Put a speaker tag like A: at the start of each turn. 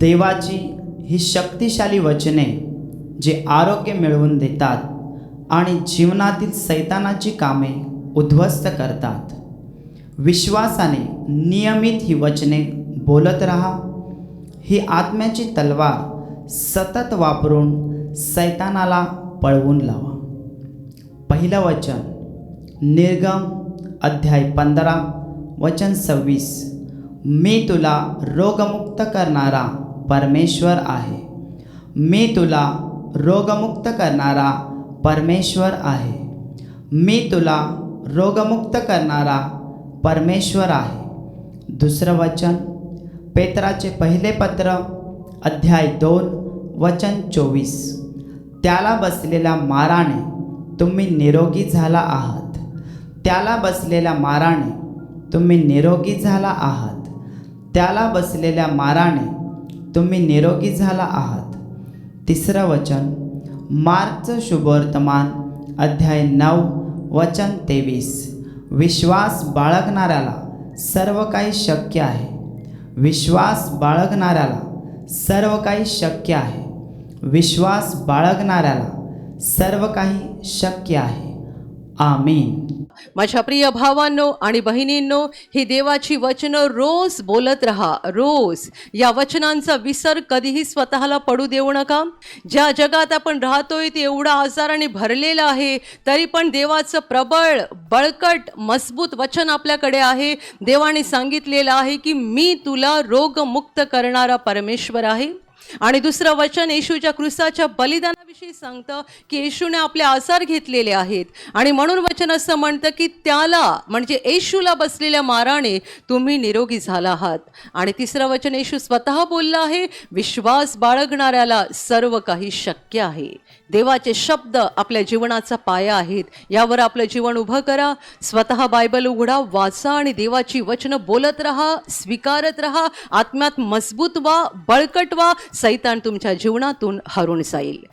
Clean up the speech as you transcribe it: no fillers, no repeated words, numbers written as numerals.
A: देवाची ही शक्तिशाली वचने जे आरोग्य मिळवून देतात आणि जीवनातील सैतानाची कामे उद्ध्वस्त करतात। विश्वासाने नियमित ही वचने बोलत राहा। ही आत्म्याची तलवार सतत वापरून सैतानाला पळवून लावा। पहिलं वचन निर्गम अध्याय 15 वचन 26, मी तुला रोगमुक्त करणारा परमेश्वर आहे। मी तुला रोगमुक्त करणारा परमेश्वर आहे। मी तुला रोगमुक्त करणारा परमेश्वर आहे। दुसरं वचन पेत्राचे पहिले पत्र अध्याय 2 वचन 24, त्याला बसलेल्या माराने तुम्ही निरोगी झाला आहात। त्याला बसलेल्या माराने तुम्ही निरोगी झाला आहात। त्याला बसलेल्या माराने तुम्ही निरोगी झाला आहात। तिसरं वचन मार्कचं शुभवर्तमान अध्याय 9 वचन 23, विश्वास बाळगणाऱ्याला सर्व काही शक्य आहे। विश्वास बाळगणाऱ्याला सर्व काही शक्य आहे। विश्वास बाळगणाऱ्याला सर्व काही शक्य आहे। आमीन।
B: माझ्या प्रिय भावांनो आणि बहिणींनो, ही देवाची वचनं रोज बोलत राहा। रोज या वचनांचा विसर कधीही स्वतःला पडू देऊ नका। ज्या जगात आपण राहतोय ते एवढा आजाराने भरलेलं आहे, तरी पण देवाचं प्रबळ बळकट मजबूत वचन आपल्याकडे आहे। देवाने सांगितलेलं आहे की मी तुला रोगमुक्त करणारा परमेश्वर आहे। आणि दुसरं वचन येशूच्या क्रूसाच्या बलिदानाविषयी सांगतं की येशूने आपले आजार घेतलेले आहेत आणि म्हणून वचन असं म्हणतं की त्याला म्हणजे येशूला बसलेल्या माराने तुम्ही निरोगी झाला आहात। आणि तिसरं वचन येशू स्वतः बोलला आहे, विश्वास बाळगणाऱ्याला सर्व काही शक्य आहे। देवाचे शब्द आपल्या जीवनाचा पाया आहेत। यावर आपलं जीवन उभं करा। स्वतः बायबल उघडा, वाचा आणि देवाची वचनं बोलत राहा, स्वीकारत राहा। आत्म्यात मजबूत व्हा, बळकट व्हा। सैतान तुमच्या जीवनातून हरून जाईल।